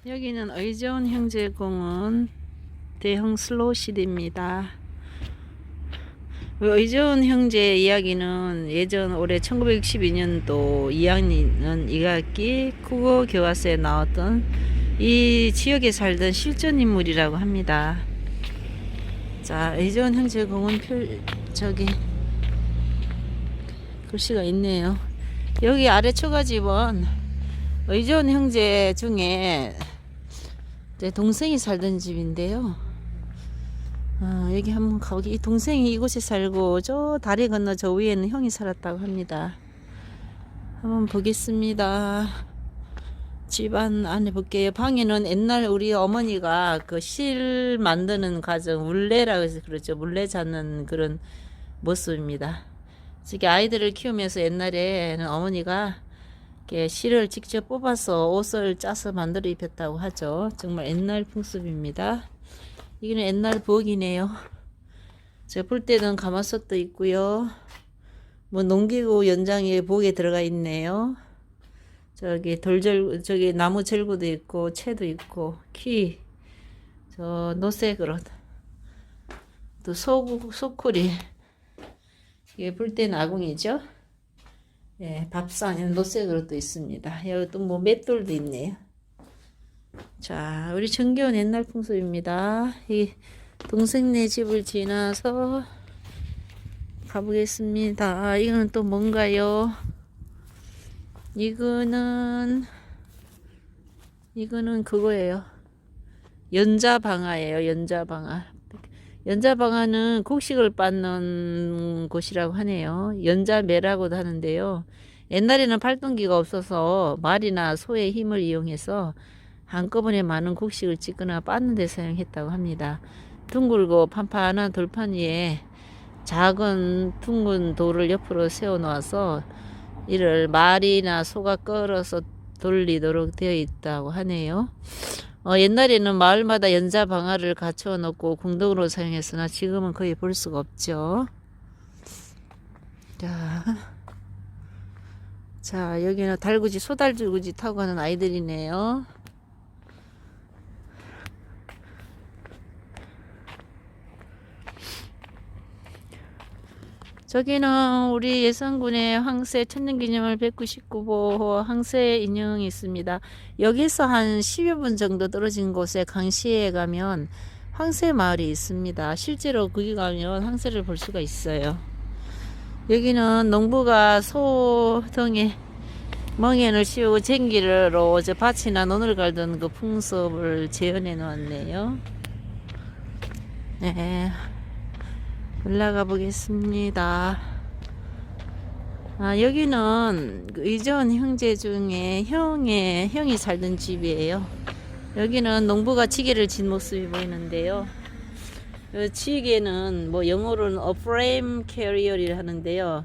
여기는 의전 형제공원 대형 슬로시드입니다. 의전 형제 이야기는 예전 올해 1962년도 2학년 2학기 국어 교과서에 나왔던 이 지역에 살던 실존 인물이라고 합니다. 자, 의전 형제공원 저기 글씨가 있네요. 여기 아래 초가집은 의전 형제 중에 제 동생이 살던 집인데요. 여기 한번 가보기. 동생이 이곳에 살고 저 다리 건너 저 위에는 형이 살았다고 합니다. 한번 보겠습니다. 집안 안에 볼게요. 방에는 옛날 우리 어머니가 그 실 만드는 과정, 물레라고 해서 그렇죠. 물레 잡는 그런 모습입니다. 저기 아이들을 키우면서 옛날에는 어머니가 이렇게 실을 직접 뽑아서 옷을 짜서 만들어 입혔다고 하죠. 정말 옛날 풍습입니다. 이거는 옛날 부엌이네요. 제가 볼 때는 가마솥도 있고요. 뭐 농기구 연장에 부엌에 들어가 있네요. 저기 저기 나무 절구도 있고 채도 있고 저 노쇠 그릇, 또 소쿠리. 이게 볼 때는 아궁이죠. 예, 밥상 노쇠 그릇도 있습니다. 여기 또 뭐 맷돌도 있네요. 자, 우리 정겨운 옛날 풍습입니다. 이 동생네 집을 지나서 가보겠습니다. 이거는 또 뭔가요? 이거는 그거예요. 연자방아예요. 연자방아. 연자방아는 곡식을 빻는 곳이라고 하네요. 연자매라고도 하는데요. 옛날에는 팔동기가 없어서 말이나 소의 힘을 이용해서 한꺼번에 많은 곡식을 찢거나 빻는 데 사용했다고 합니다. 둥글고 판판한 돌판 위에 작은 둥근 돌을 옆으로 세워 놓아서 이를 말이나 소가 끌어서 돌리도록 되어 있다고 하네요. 옛날에는 마을마다 연자 방아를 갖추어 놓고 공동으로 사용했으나 지금은 거의 볼 수가 없죠. 자, 여기는 달구지, 소달구지 타고 가는 아이들이네요. 저기는 우리 예산군의 황새 천년기념일 199호 황새 인형이 있습니다. 여기서 한 10여 분 정도 떨어진 곳에 강시에 가면 황새 마을이 있습니다. 실제로 거기 가면 황새를 볼 수가 있어요. 여기는 농부가 소등에 멍에를 씌우고 쟁기로 저 밭이나 논을 갈던 그 풍습을 재현해 놓았네요. 네. 올라가 보겠습니다. 여기는 의전 형제 중에 형이 살던 집이에요. 여기는 농부가 지게를 진 모습이 보이는데요. 지게는 뭐 영어로는 a frame carrier이라 하는데요.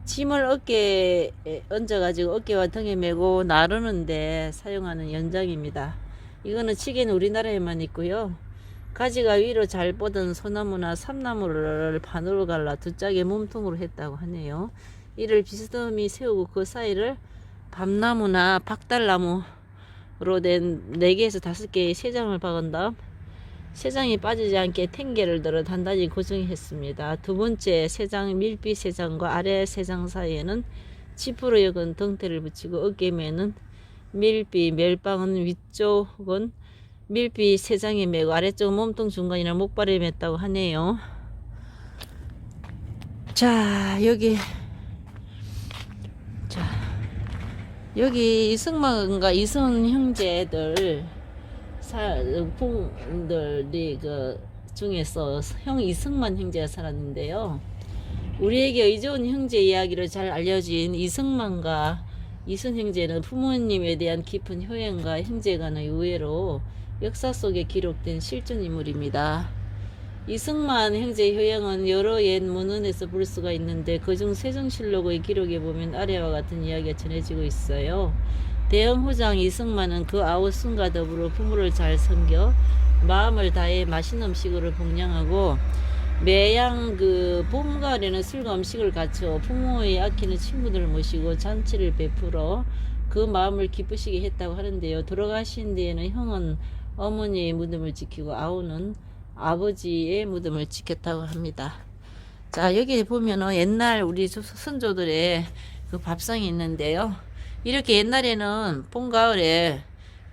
짐을 어깨에 얹어가지고 어깨와 등에 메고 나르는데 사용하는 연장입니다. 이거는 지게는 우리나라에만 있고요. 가지가 위로 잘 뻗은 소나무나 삼나무를 반으로 갈라 두 짝의 몸통으로 했다고 하네요. 이를 비스듬히 세우고 그 사이를 밤나무나 박달나무로 된 4개에서 5개의 세장을 박은 다음 세장이 빠지지 않게 탱개를 들어 단단히 고정했습니다. 두 번째 세장 밀비 세장과 아래 세장 사이에는 지프로 역은 덩태를 붙이고 어깨매는 밀비 멜빵은 위쪽은 밀비 세장에 매고 아래쪽 몸통 중간이나 목발에 맸다고 하네요. 자, 여기 이승만과 이승 형제들이 그 중에서 형 이승만 형제가 살았는데요. 우리에게 의존 형제 이야기로 잘 알려진 이승만과 이승 형제는 부모님에 대한 깊은 효행과 형제간의 우애로 역사 속에 기록된 실존 인물입니다. 이승만 형제 효행은 여러 옛 문헌에서 볼 수가 있는데 그중 세종실록의 기록에 보면 아래와 같은 이야기가 전해지고 있어요. 대형 후장 이승만은 그 아우순과 더불어 부모를 잘 섬겨 마음을 다해 맛있는 음식으로 봉양하고 매양 그 봄가을에는 술과 음식을 갖춰 부모의 아끼는 친구들을 모시고 잔치를 베풀어 그 마음을 기쁘시게 했다고 하는데요. 돌아가신 뒤에는 형은 어머니의 무덤을 지키고 아우는 아버지의 무덤을 지켰다고 합니다. 자, 여기 보면은 옛날 우리 선조들의 그 밥상이 있는데요. 이렇게 옛날에는 봄, 가을에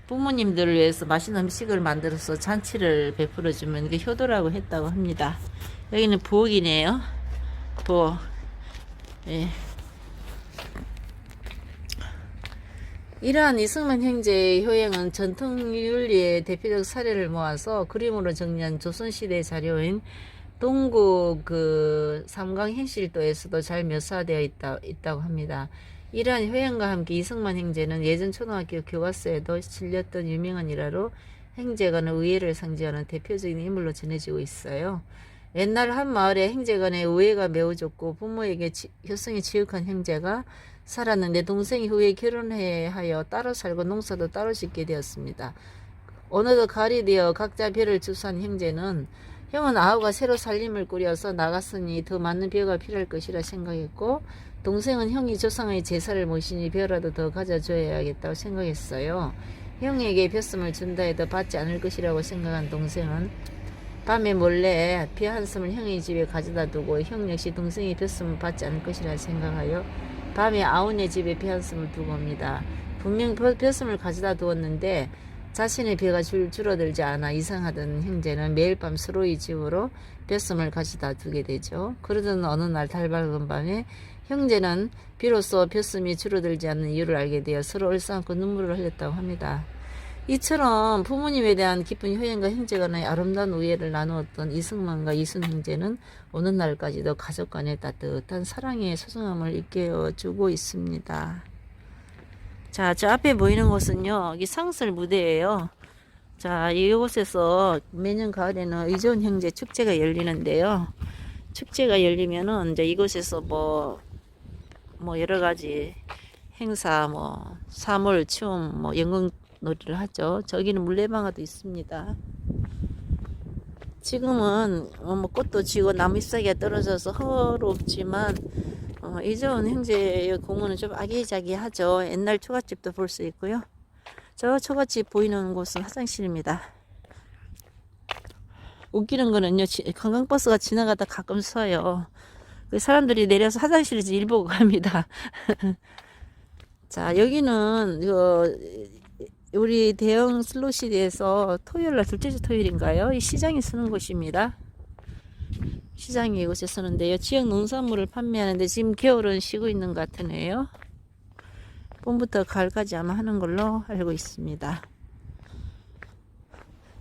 부모님들을 위해서 맛있는 음식을 만들어서 잔치를 베풀어 주면 이게 효도라고 했다고 합니다. 여기는 부엌이네요. 부엌. 예. 이러한 이승만 형제의 효행은 전통윤리의 대표적 사례를 모아서 그림으로 정리한 조선시대 자료인 동국 그 삼강행실도에서도 잘 묘사되어 있다고 합니다. 이러한 효행과 함께 이승만 형제는 예전 초등학교 교과서에도 실렸던 유명한 일화로 형제간의 우애를 상징하는 대표적인 인물로 전해지고 있어요. 옛날 한 마을에 형제간의 우애가 매우 좋고 부모에게 효성이 지극한 형제가 살았는데 동생이 후에 결혼해야 하여 따로 살고 농사도 따로 짓게 되었습니다. 어느덧 가을이 되어 각자 벼를 추수한 형제는 형은 아우가 새로 살림을 꾸려서 나갔으니 더 많은 벼가 필요할 것이라 생각했고 동생은 형이 조상의 제사를 모시니 벼라도 더 가져줘야겠다고 생각했어요. 형에게 벼씀을 준다 해도 받지 않을 것이라고 생각한 동생은 밤에 몰래 벼 한 숨을 형의 집에 가져다 두고 형 역시 동생이 벼씀을 받지 않을 것이라 생각하여 밤에 아우네 집에 벼 한 숨을 두고 옵니다. 분명 벼씀을 가져다 두었는데 자신의 벼가 줄어들지 않아 이상하던 형제는 매일 밤 서로의 집으로 벼섬을 가져다 두게 되죠. 그러던 어느 날 달밝은 밤에 형제는 비로소 벼섬이 줄어들지 않는 이유를 알게 되어 서로 얼싸안고 눈물을 흘렸다고 합니다. 이처럼 부모님에 대한 깊은 효행과 형제 간의 아름다운 우애를 나누었던 이승만과 이순 형제는 오는 날까지도 가족 간의 따뜻한 사랑의 소중함을 일깨워주고 있습니다. 자, 저 앞에 보이는 곳은요, 여기 상설 무대예요. 자, 이곳에서 매년 가을에는 의존 형제 축제가 열리는데요. 축제가 열리면은 이제 이곳에서 뭐 여러 가지 행사, 사물, 춤, 연극놀이를 하죠. 저기는 물레방아도 있습니다. 지금은 꽃도 지고 나무 잎사귀가 떨어져서 허롭지만 이전 형제의 공원은 좀 아기자기하죠. 옛날 초가집도 볼 수 있고요. 저 초가집 보이는 곳은 화장실입니다. 웃기는 거는요, 관광버스가 지나가다 가끔 서요. 그 사람들이 내려서 화장실에서 일 보고 갑니다. 자, 여기는 우리 대형 슬로시대에서 토요일날 둘째 주 토요일인가요? 이 시장이 서는 곳입니다. 시장이 이곳에 서는데요. 지역 농산물을 판매하는데 지금 겨울은 쉬고 있는 것 같으네요. 봄부터 가을까지 아마 하는 걸로 알고 있습니다.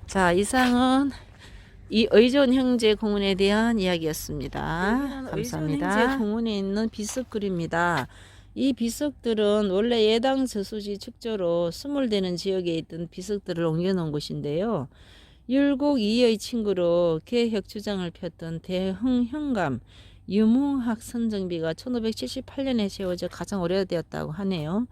자, 이상은 이 의존 형제 공원에 대한 이야기였습니다. 감사합니다. 의존 형제 공원에 있는 비석굴입니다. 이 비석들은 원래 예당 저수지 축조로 수몰되는 지역에 있던 비석들을 옮겨놓은 곳인데요. 율곡 이의 친구로 개혁 주장을 폈던 대흥 현감 유몽학 선정비가 1578년에 세워져 가장 오래되었다고 하네요.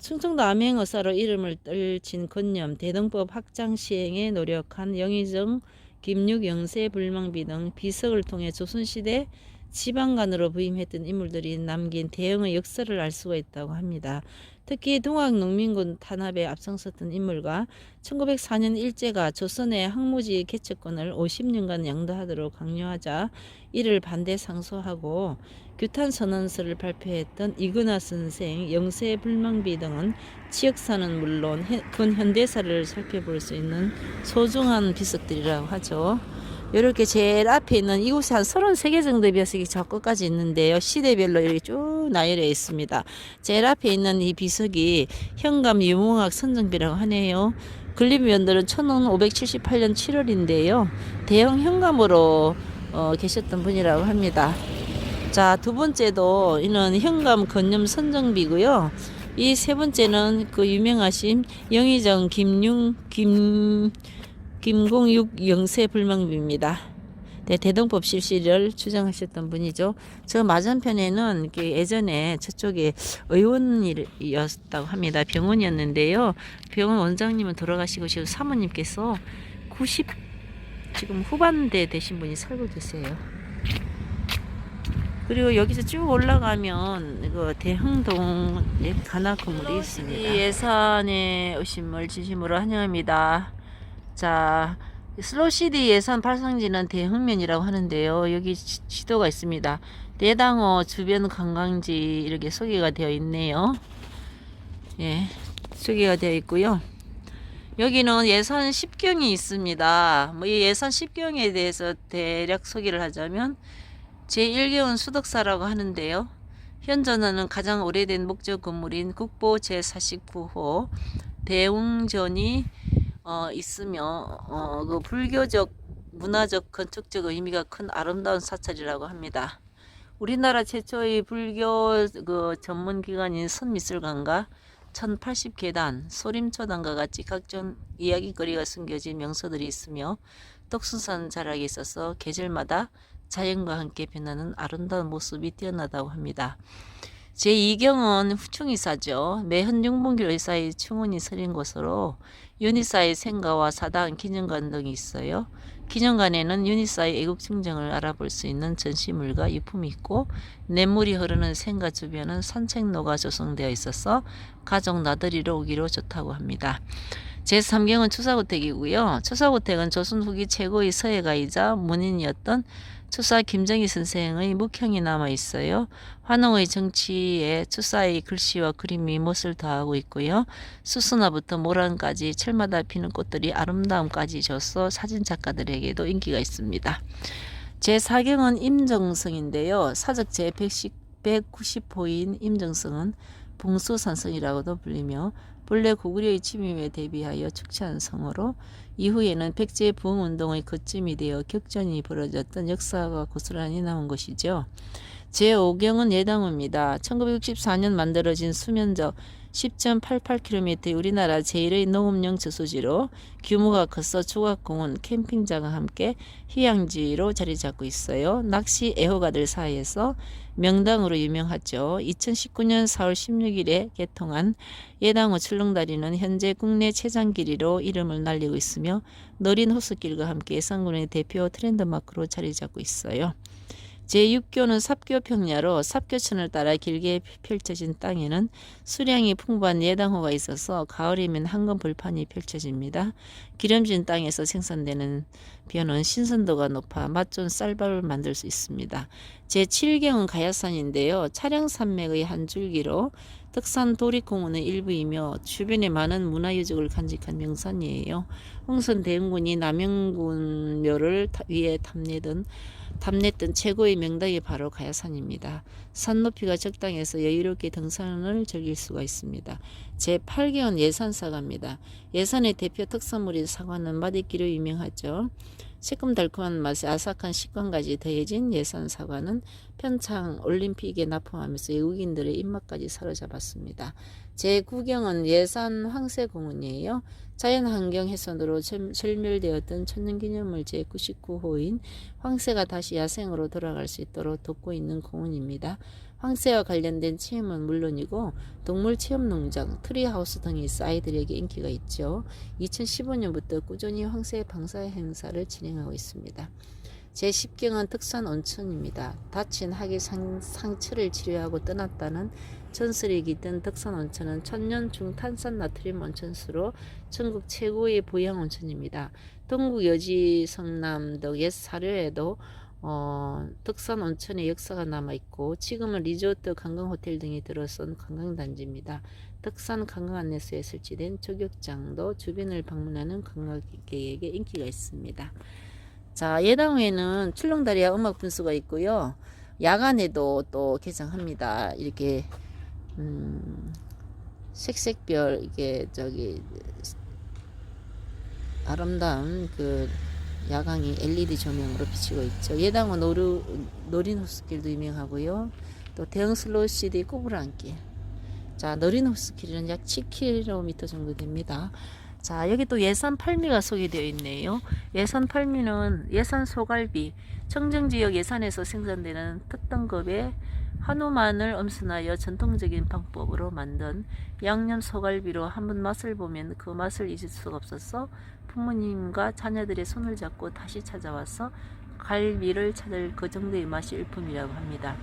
충청도 암행어사로 이름을 떨친 건념, 대동법 확장 시행에 노력한 영의정, 김육, 영세, 불망비 등 비석을 통해 조선시대 지방간으로 부임했던 인물들이 남긴 대흥의 역사를 알 수가 있다고 합니다. 특히 동학농민군 탄압에 앞장섰던 인물과 1904년 일제가 조선의 항무지 개척권을 50년간 양도하도록 강요하자 이를 반대 상소하고 규탄선언서를 발표했던 이근하 선생, 영세 불망비 등은 지역사는 물론 근현대사를 살펴볼 수 있는 소중한 비석들이라고 하죠. 이렇게 제일 앞에 있는 이곳에 한 33개 정도의 비석이 저 끝까지 있는데요. 시대별로 이렇게 쭉 나열되어 있습니다. 제일 앞에 있는 이 비석이 현감 유몽학 선정비라고 하네요. 건립위원들은 1578년 7월인데요. 대형 현감으로 계셨던 분이라고 합니다. 자, 두 번째도 이는 현감 건념 선정비고요. 이 세 번째는 그 유명하신 영의정 김공육 영세 불망비입니다. 네, 대동법 실시를 주장하셨던 분이죠. 저 맞은편에는 예전에 저쪽에 의원이었다고 합니다. 병원이었는데요. 병원 원장님은 돌아가시고 지금 사모님께서 90 지금 후반대 되신 분이 살고 계세요. 그리고 여기서 쭉 올라가면 그 대흥동에 관악 건물이 있습니다. 예산에 오신 걸 진심으로 환영합니다. 자, 슬로시디 예산 발상지는 대흥면이라고 하는데요. 여기 지도가 있습니다. 대당호 주변 관광지 이렇게 소개가 되어 있네요. 예, 소개가 되어 있고요. 여기는 예산 10경이 있습니다. 이 예산 10경에 대해서 대략 소개를 하자면 제1경은 수덕사라고 하는데요. 현존하는 가장 오래된 목적 건물인 국보 제49호 대웅전이 있으며 그 불교적, 문화적, 건축적 의미가 큰 아름다운 사찰이라고 합니다. 우리나라 최초의 불교 그 전문기관인 선미술관과 1080계단, 소림초당과 같이 각종 이야기거리가 숨겨진 명소들이 있으며 떡순산 자락에 있어서 계절마다 자연과 함께 변하는 아름다운 모습이 뛰어나다고 합니다. 제2경은 충의사죠. 매헌 융봉길 의사의 충원이 서린 곳으로 윤희사의 생가와 사당, 기념관 등이 있어요. 기념관에는 윤희사의 애국증정을 알아볼 수 있는 전시물과 유품이 있고 냇물이 흐르는 생가 주변은 산책로가 조성되어 있어서 가족 나들이로 오기로 좋다고 합니다. 제3경은 추사고택이고요. 추사고택은 조선 후기 최고의 서예가이자 문인이었던 추사 김정희 선생의 묵형이 남아 있어요. 환웅의 정치에 추사의 글씨와 그림이 멋을 더하고 있고요. 수수나부터 모란까지 철마다 피는 꽃들이 아름다움까지 줘서 사진작가들에게도 인기가 있습니다. 제4경은 임정성인데요. 사적 제190호인 임정성은 봉수산성이라고도 불리며 본래 고구려의 침입에 대비하여 축제한 성으로 이후에는 백제 부흥운동의 거점이 되어 격전이 벌어졌던 역사가 고스란히 남은 것이죠. 제5경은 예당호입니다. 1964년 만들어진 수면적 10.88km의 우리나라 제1의 농업용 저수지로 규모가 커서 조각공원, 캠핑장과 함께 휴양지로 자리 잡고 있어요. 낚시 애호가들 사이에서 명당으로 유명하죠. 2019년 4월 16일에 개통한 예당호 출렁다리는 현재 국내 최장 길이로 이름을 날리고 있으며 느린 호수길과 함께 예산군의 대표 트렌드마크로 자리 잡고 있어요. 제6교는 삽교평야로 삽교천을 따라 길게 펼쳐진 땅에는 수량이 풍부한 예당호가 있어서 가을이면 황금 벌판이 펼쳐집니다. 기름진 땅에서 생산되는 벼는 신선도가 높아 맛 좋은 쌀밥을 만들 수 있습니다. 제7경은 가야산인데요. 차량산맥의 한 줄기로 덕산 도립공원의 일부이며 주변에 많은 문화유적을 간직한 명산이에요. 홍선 대흥군이 남영군 묘를 위에 탐냈던 최고의 명당이 바로 가야산입니다. 산 높이가 적당해서 여유롭게 등산을 즐길 수가 있습니다. 제8경은 예산사과입니다. 예산의 대표 특산물인 사과는 맛있기로 유명하죠. 새콤달콤한 맛에 아삭한 식감까지 더해진 예산 사과는 평창 올림픽에 납품하면서 외국인들의 입맛까지 사로잡았습니다. 제9경은 예산 황새공원이에요. 자연환경 훼손으로 절멸되었던 천년기념물 제99호인 황새가 다시 야생으로 돌아갈 수 있도록 돕고 있는 공원입니다. 황새와 관련된 체험은 물론이고 동물 체험농장, 트리하우스 등이 있어 아이들에게 인기가 있죠. 2015년부터 꾸준히 황새 방사 행사를 진행하고 있습니다. 제10경은 덕산 온천입니다. 다친 학의 상처를 치료하고 떠났다는 전설이 깃든 덕산 온천은 천년 중탄산 나트륨 온천수로 전국 최고의 보양 온천입니다. 동국 여지 성남 등 옛 사료에도 덕산 온천의 역사가 남아있고 지금은 리조트, 관광호텔 등이 들어선 관광단지입니다. 덕산 관광안내소에 설치된 조격장도 주변을 방문하는 관광객에게 인기가 있습니다. 자, 예당호에는 출렁다리와 음악 분수가 있고요. 야간에도 또 개장합니다. 이렇게 색색별 이게 아름다운 그 야광이 LED 조명으로 비치고 있죠. 예당호 노린 호수길도 유명하고요. 또 대형 슬로시디 꼬부랑길. 자, 노린 호수길은 약 7km 정도 됩니다. 자, 여기 또 예산 팔미가 소개되어 있네요. 예산 팔미는 예산 소갈비, 청정지역 예산에서 생산되는 특등급의 한우 마늘 엄선하여 전통적인 방법으로 만든 양념 소갈비로 한번 맛을 보면 그 맛을 잊을 수가 없어서 부모님과 자녀들의 손을 잡고 다시 찾아와서 갈비를 찾을 그 정도의 맛이 일품이라고 합니다.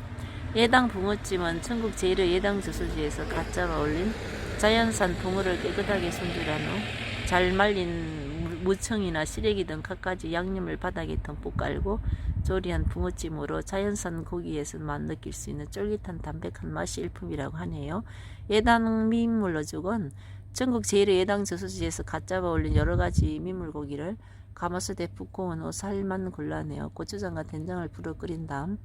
예당 붕어찜은 전국 제1의 예당 저수지에서 갓 잡아 올린 자연산 붕어를 깨끗하게 손질한 후 잘 말린 무청이나 시래기 등 갖가지 양념을 바닥에 듬뿍 깔고 조리한 붕어찜으로 자연산 고기에서만 느낄 수 있는 쫄깃한 담백한 맛이 일품이라고 하네요. 예당 민물어죽은 전국 제1의 예당 저수지에서 갓 잡아 올린 여러가지 민물고기를 가마솥에 푹 구운 후 살만 골라내어 고추장과 된장을 불어 끓인 다음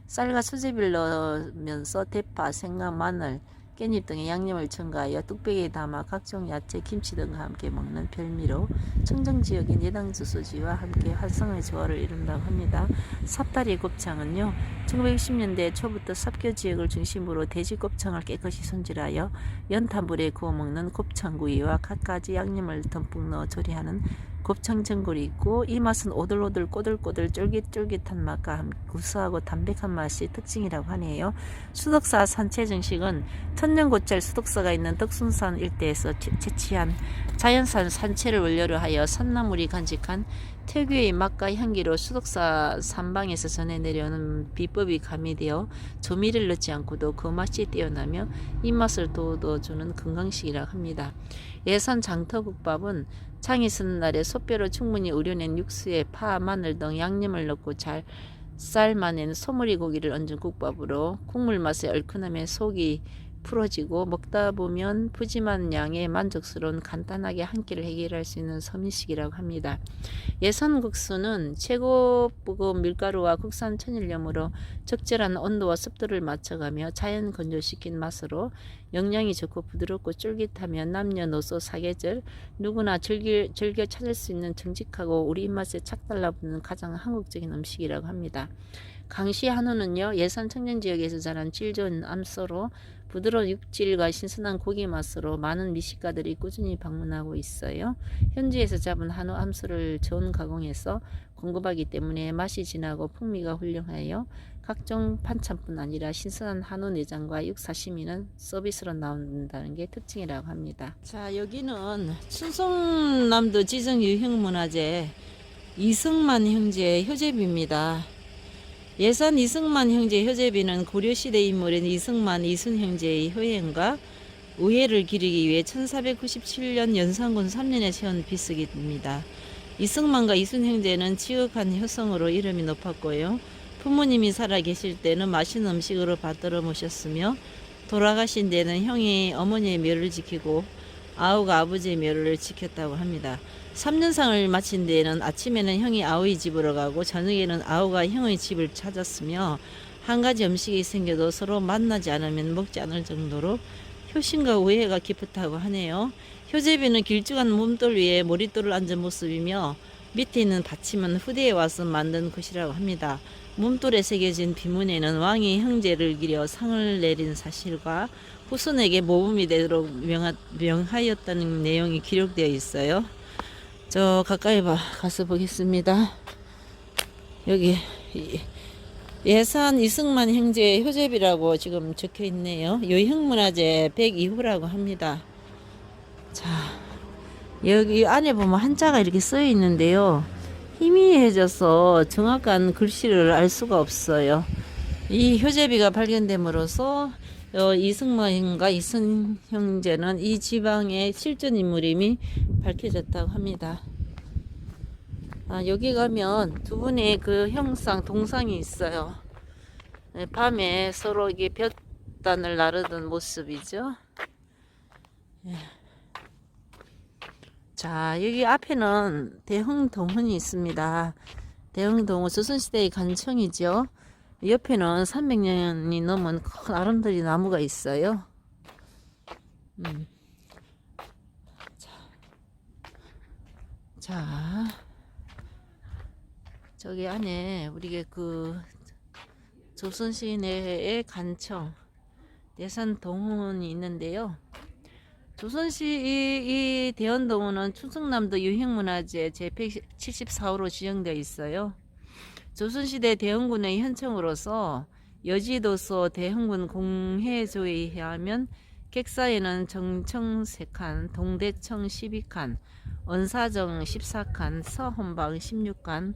쌀과 수제비를 넣으면서 대파, 생강, 마늘, 깻잎 등의 양념을 첨가하여 뚝배기에 담아 각종 야채, 김치 등과 함께 먹는 별미로 청정지역인 예당저수지와 함께 활성화의 조화를 이룬다고 합니다. 삽다리 곱창은요, 1960년대 초부터 삽교 지역을 중심으로 돼지 곱창을 깨끗이 손질하여 연탄불에 구워 먹는 곱창구이와 갖가지 양념을 듬뿍 넣어 조리하는 곱창 전골이 있고, 이 맛은 오들오들 꼬들꼬들 쫄깃쫄깃한 맛과 구수하고 담백한 맛이 특징이라고 하네요. 수덕사 산채 정식은 천년고찰 수덕사가 있는 덕순산 일대에서 채취한 자연산 산채를 원료로 하여 산나물이 간직한 특유의 맛과 향기로 수덕사 산방에서 전해 내려오는 비법이 가미되어 조미를 넣지 않고도 그 맛이 뛰어나며 입맛을 돋워주는 건강식이라고 합니다. 예산 장터국밥은 장이 쓰는 날에 솥뼈로 충분히 우려낸 육수에 파, 마늘 등 양념을 넣고 잘 삶아낸 소머리 고기를 얹은 국밥으로 국물 맛의 얼큰함에 속이 풀어지고 먹다 보면 푸짐한 양의 만족스러운 간단하게 한 끼를 해결할 수 있는 서민식이라고 합니다. 예산국수는 최고급 밀가루와 국산 천일염으로 적절한 온도와 습도를 맞춰가며 자연 건조시킨 맛으로 영양이 좋고 부드럽고 쫄깃하며 남녀노소 사계절 누구나 즐겨 찾을 수 있는 정직하고 우리 입맛에 착 달라붙는 가장 한국적인 음식이라고 합니다. 강시 한우는요, 예산 청정지역에서 자란 질 좋은 암소로 부드러운 육질과 신선한 고기 맛으로 많은 미식가들이 꾸준히 방문하고 있어요. 현지에서 잡은 한우 암소를 저온 가공해서 공급하기 때문에 맛이 진하고 풍미가 훌륭하여 각종 반찬뿐 아니라 신선한 한우 내장과 육 사시미는 서비스로 나온다는 게 특징이라고 합니다. 자, 여기는 충성남도 지정유형문화재 이승만 형제 효제비입니다. 예산 이승만 형제 효제비는 고려시대 인물인 이승만, 이순 형제의 효행과 우애를 기리기 위해 1497년 연산군 3년에 세운 비석입니다. 이승만과 이순 형제는 지극한 효성으로 이름이 높았고요. 부모님이 살아 계실 때는 맛있는 음식으로 받들어 모셨으며, 돌아가신 데는 형이 어머니의 묘를 지키고 아우가 아버지의 묘를 지켰다고 합니다. 3년상을 마친 데에는 아침에는 형이 아우의 집으로 가고 저녁에는 아우가 형의 집을 찾았으며, 한 가지 음식이 생겨도 서로 만나지 않으면 먹지 않을 정도로 효심과 우애가 깊었다고 하네요. 효제비는 길쭉한 몸돌 위에 머릿돌을 앉은 모습이며 밑에 있는 받침은 후대에 와서 만든 것이라고 합니다. 몸돌에 새겨진 비문에는 왕이 형제를 기려 상을 내린 사실과 후손에게 모범이 되도록 명하였다는 내용이 기록되어 있어요. 저 가까이 가서 보겠습니다. 여기 예산 이승만 형제 효제비라고 지금 적혀 있네요. 요형문화재 102호라고 합니다. 자, 여기 안에 보면 한자가 이렇게 써 있는데요. 희미해져서 정확한 글씨를 알 수가 없어요. 이 효제비가 발견됨으로써 이승만과 이순 형제는 이 지방의 실존 인물임이 밝혀졌다고 합니다. 여기 가면 두 분의 그 형상, 동상이 있어요. 네, 밤에 서로 이게 볕단을 나르던 모습이죠. 네. 자, 여기 앞에는 대흥동원이 있습니다. 대흥동원 조선시대의 간청이죠. 옆에는 300년이 넘은 큰 아름다리 나무가 있어요. 자, 저기 안에 우리가 그 조선시대의 간청 대산동원이 있는데요. 조선시 이 대원동원은 충청남도 유형문화재 제174호로 지정되어 있어요. 조선시대 대흥군의 현청으로서 여지도서 대흥군 공해조에 의하면 객사에는 정청 3칸, 동대청 12칸, 언사정 14칸, 서헌방 16칸,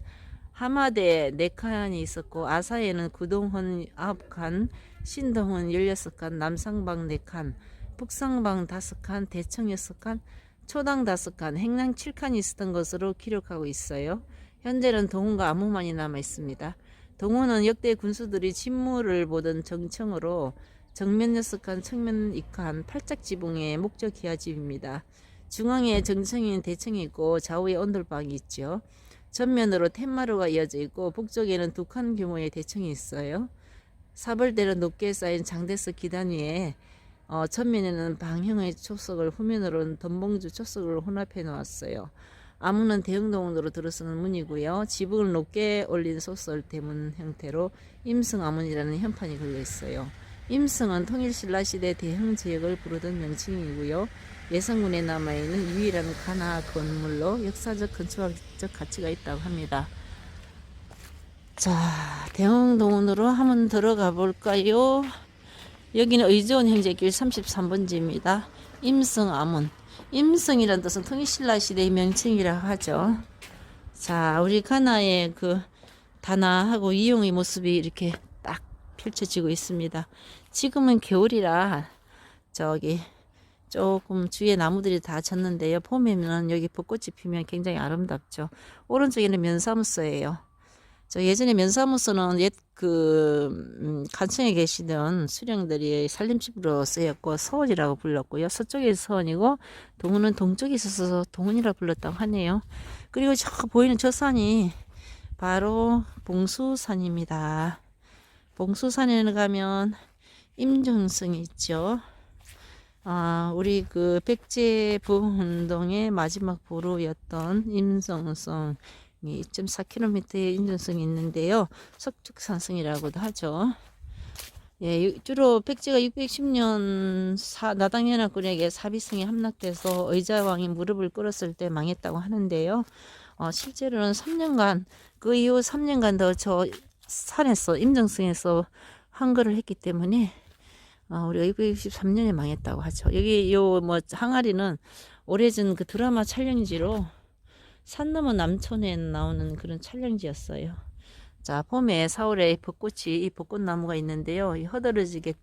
하마대 4칸이 있었고 아사에는 구동헌 9칸, 신동헌 16칸, 남상방 4칸, 북상방 5칸, 대청 6칸, 초당 5칸, 행랑 7칸이 있었던 것으로 기록하고 있어요. 현재는 동훈과 암호만이 남아 있습니다. 동훈은 역대 군수들이 진무를 보던 정청으로 정면 6칸, 측면 2칸, 팔짝지붕의 목적 기하집입니다. 중앙에 정청인 대청이 있고 좌우에 온돌방이 있죠. 전면으로 텐마루가 이어져 있고 북쪽에는 2칸 규모의 대청이 있어요. 사벌대로 높게 쌓인 장대석 기단 위에 전면에는 방형의 초석을, 후면으로는 덤봉주 초석을 혼합해 놓았어요. 암문은 대형동문으로 들어서는 문이고요. 지붕을 높게 올린 소설 대문 형태로 임승암문이라는 현판이 걸려 있어요. 임승은 통일신라 시대 대형 지역을 부르던 명칭이고요. 예성군에 남아있는 유일한 관하 건물로 역사적 건축학적 가치가 있다고 합니다. 자, 대흥동원으로 한번 들어가 볼까요? 여기는 의전 형제길 33번지입니다. 임성암문. 임성이라는 뜻은 통일신라 시대의 명칭이라 하죠. 자, 우리 가나의 그 단아하고 이용의 모습이 이렇게 딱 펼쳐지고 있습니다. 지금은 겨울이라 저기 조금 주위에 나무들이 다 졌는데요. 봄에는 여기 벚꽃이 피면 굉장히 아름답죠. 오른쪽에는 면사무소예요. 저 예전에 면사무소는 옛 간청에 계시던 수령들이 살림집으로 쓰였고 서원이라고 불렀고요. 서쪽에 서원이고 동훈은 동쪽에 있어서 동훈이라 불렀다고 하네요. 그리고 저 보이는 저 산이 바로 봉수산입니다. 봉수산에 가면 임정성이 있죠. 우리 그 백제 부운동의 마지막 보루였던 임정성 2.4km의 임정성이 있는데요. 석축산성이라고도 하죠. 예, 주로 백제가 610년 나당연합군에게 사비성에 함락돼서 의자왕이 무릎을 꿇었을 때 망했다고 하는데요. 실제로는 3년간 그 이후 3년간 더 저 산에서 임정성에서 항거를 했기 때문에 우리가 663년에 망했다고 하죠. 여기 요 뭐 항아리는 오래전 그 드라마 촬영지로 산 넘어 남촌에 나오는 그런 촬영지였어요. 자, 봄에 4월에 벚꽃이 이 벚꽃나무가 있는데요. 이 허드러지게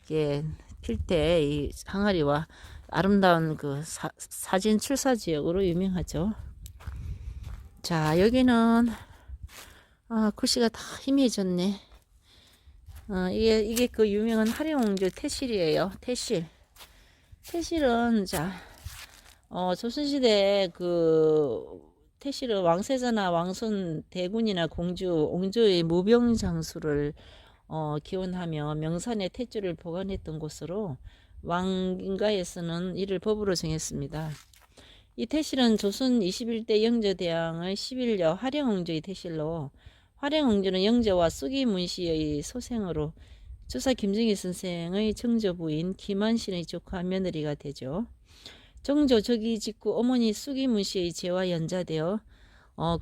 필 때 이 항아리와 아름다운 그 사진 출사 지역으로 유명하죠. 자, 여기는 글씨가 다 희미해졌네. 이게 그 유명한 하령옹주 태실이에요. 태실. 태실은 조선시대 태실은 왕세자나 왕손 대군이나 공주, 옹주의 무병 장수를 기원하며 명산의 탯줄을 보관했던 곳으로 왕가에서는 이를 법으로 정했습니다. 이 태실은 조선 21대 영조대왕의 11녀 하령옹주의 태실로 화령옹주는 영조와 쑥이문씨의 소생으로 주사 김정희 선생의 정조부인 김한신의 조카 며느리가 되죠. 정조 즉위 직후 어머니 쑥이문씨의 제와 연좌되어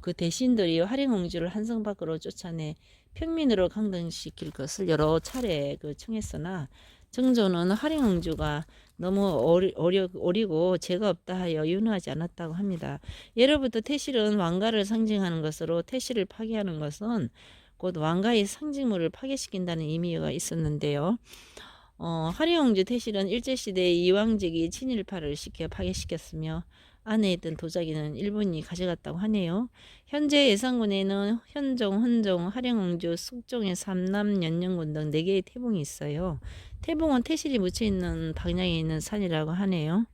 그 대신들이 화령옹주를 한성 밖으로 쫓아내 평민으로 강등시킬 것을 여러 차례 청했으나 정조는 화령옹주가 너무 어리고 죄가 없다 하여 윤호하지 않았다고 합니다. 예로부터 태실은 왕가를 상징하는 것으로 태실을 파괴하는 것은 곧 왕가의 상징물을 파괴시킨다는 의미가 있었는데요. 화령옹주 태실은 일제시대의 이왕직이 친일파를 시켜 파괴시켰으며 안에 있던 도자기는 일본이 가져갔다고 하네요. 현재 예산군에는 현종, 헌종, 화령옹주, 숙종의 삼남, 연영군 등 4개의 태봉이 있어요. 태봉은 태실이 묻혀있는 방향에 있는 산이라고 하네요.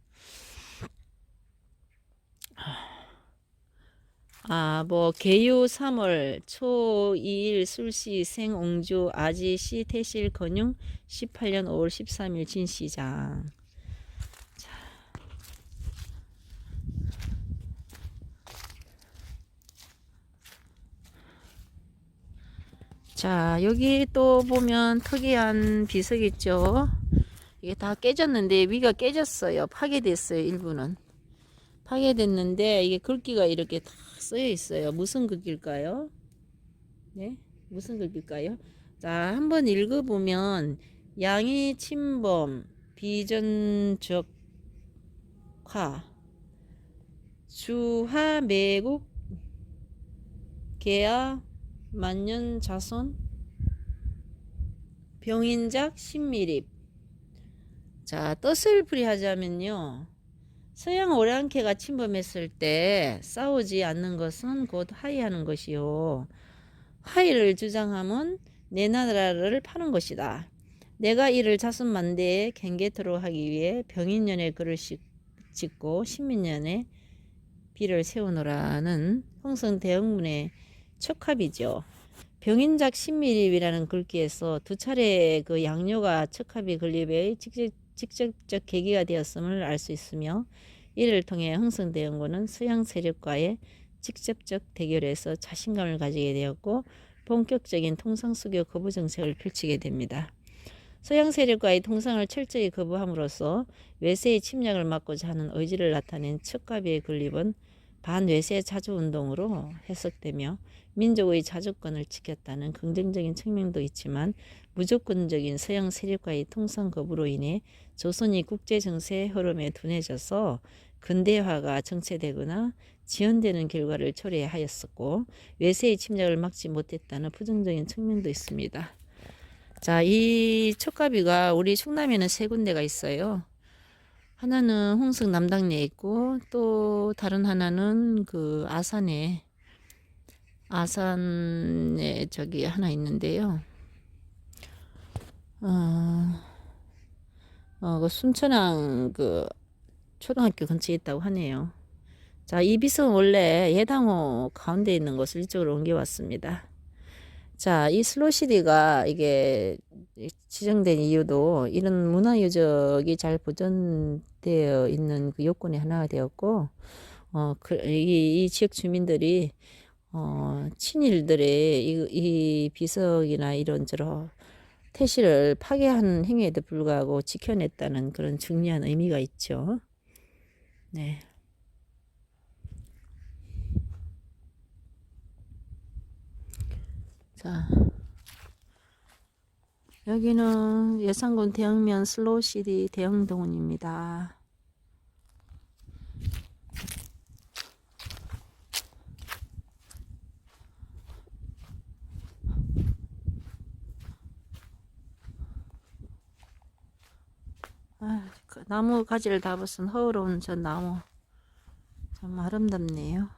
개유 3월, 초 2일 술시 생옹주 아지시 태실 건융 18년 5월 13일 진시장. 자, 여기 또 보면 특이한 비석 있죠. 이게 다 깨졌는데 위가 깨졌어요. 파괴됐어요. 일부는 파괴됐는데 이게 글귀가 이렇게 다 쓰여 있어요. 무슨 글귀일까요? 네, 무슨 글귀일까요? 자, 한번 읽어보면 양이 침범 비전적화 주하 매국 개야, 만년 자손, 병인작, 신미립. 자, 뜻을 풀이하자면요. 서양 오랑캐가 침범했을 때 싸우지 않는 것은 곧 화해하는 것이요. 화해를 주장하면 내 나라를 파는 것이다. 내가 이를 자손만대에 갱개토록 하기 위해 병인년에 글을 짓고 신민년에 비를 세우노라는 홍성대형문의 척합이죠. 병인작 신미립이라는 글귀에서 두 차례 그 양료가 척합이 건립의 직접적 계기가 되었음을 알 수 있으며, 이를 통해 흥성대원군은 서양 세력과의 직접적 대결에서 자신감을 가지게 되었고 본격적인 통상수교 거부 정책을 펼치게 됩니다. 서양 세력과의 통상을 철저히 거부함으로써 외세의 침략을 막고자 하는 의지를 나타낸 척가비의 건립은 반외세 자주운동으로 해석되며 민족의 자주권을 지켰다는 긍정적인 측면도 있지만, 무조건적인 서양 세력과의 통상 거부로 인해 조선이 국제정세 흐름에 둔해져서 근대화가 정체되거나 지연되는 결과를 초래하였었고, 외세의 침략을 막지 못했다는 부정적인 측면도 있습니다. 자, 이 척가비가 우리 충남에는 세 군데가 있어요. 하나는 홍성 남당리에 있고, 또 다른 하나는 그 아산에 저기 하나 있는데요. 그 순천항 그 초등학교 근처에 있다고 하네요. 자, 이 빗은 원래 예당호 가운데 있는 곳을 이쪽으로 옮겨왔습니다. 자, 이 슬로시디가 이게 지정된 이유도 이런 문화 유적이 잘 보존되어 있는 그 요건의 하나가 되었고, 이 지역 주민들이 친일들의 이 비석이나 이런저런 태실을 파괴한 행위에도 불구하고 지켜냈다는 그런 중요한 의미가 있죠. 네. 자, 여기는 예산군 대형면 슬로우시티 대형동원입니다. 그 나무 가지를 다 벗은 허울온 저 나무 참 아름답네요.